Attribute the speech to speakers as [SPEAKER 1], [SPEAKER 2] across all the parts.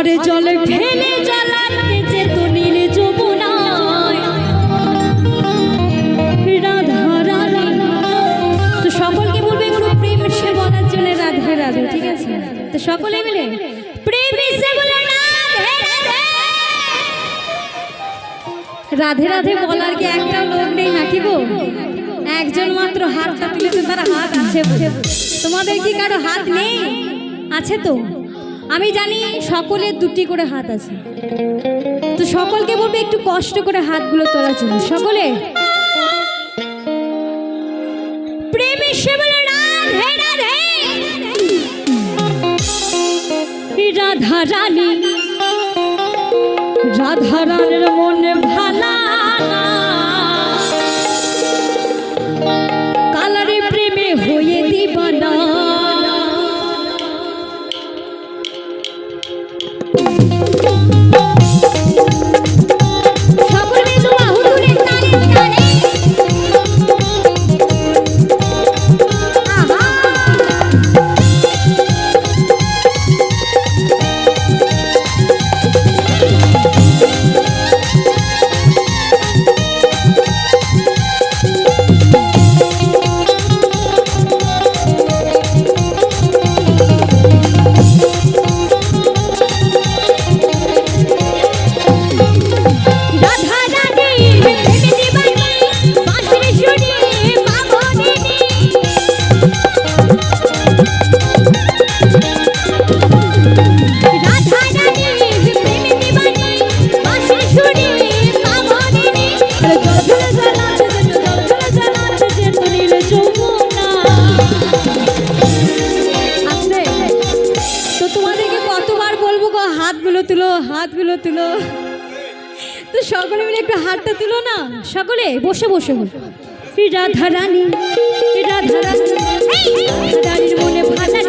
[SPEAKER 1] আরে জলে ফেলে জ্বালাতে যে তো নীল যমুনায় রাধা রানী। তো সকলকে বলবে একটু প্রেম সে বলার জন্য রাধে রাধে, ঠিক আছে? তো সকলে মিলে প্রেম সে বলে রাধে রাধে বলার কি একটা লোক নেই নাকি গো? একজন মাত্র হাতটা তুলেছে, তার হাত আছে। তোমাদের কি কারো হাত নেই? আছে তো? আমি জানি সকলের দুটি করে হাত আছে। তো সকলকে বলবে একটু কষ্ট করে হাতগুলো তোলার জন্য। সকলে প্রেমে সে বলে রাধে রাধে রাধা রানী। রাধা রানীর মনে ভালা কালারে প্রেমে হয়ে দিবানা। হাতগুলো তুলো। তো সকলে মিলে একটু হাতটা তুলো না, সকলে বসে বসে। রাধা রানী রাধা রানীর মনে ভালা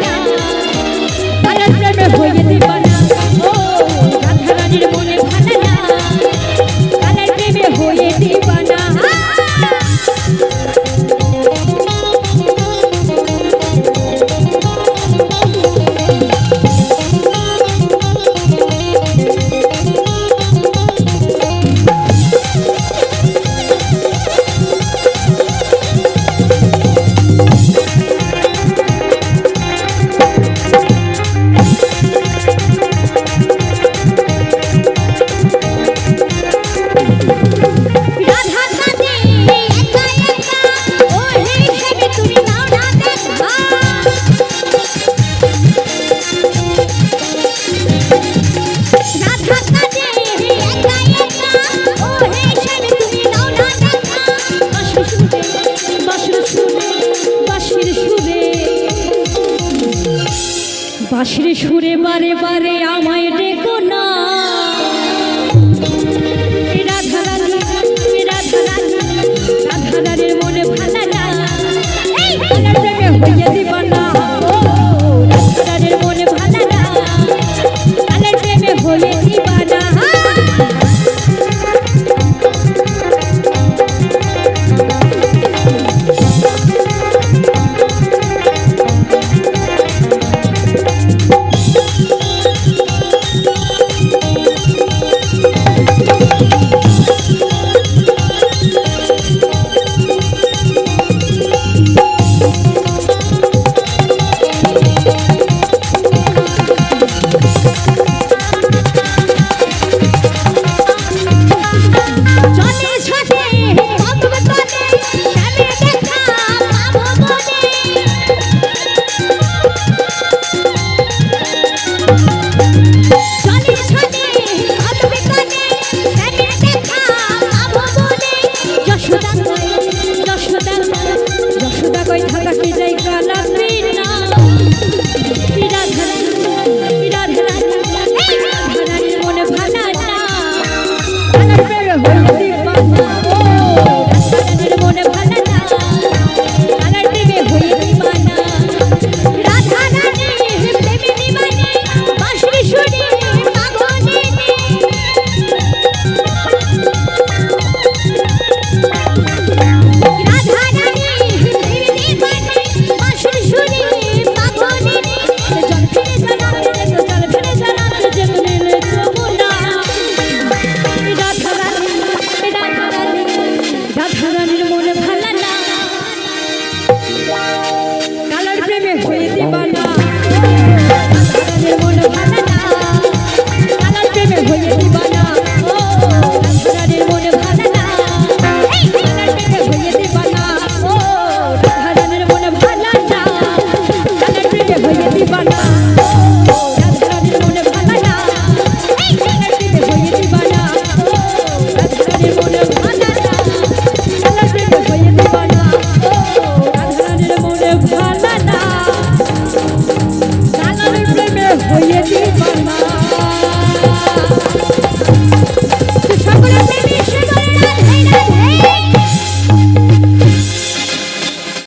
[SPEAKER 1] প্রেমে হয়ে দিবানা। ও রাধা রানীর মনে ভালা কালার প্রেমে হয়ে দিবানা। বাঁশির সুরে বারে বারে আমায় ডেকো না। রাধা রানী রাধা রানী রাধা রানীর মনে ভালা প্রেমে হইয়া দিবানা। ও রাধা রানীর মনে ভালা কালার প্রেমে হয়ে দিবানা। যশোদা কই থাকা কি যাই কালা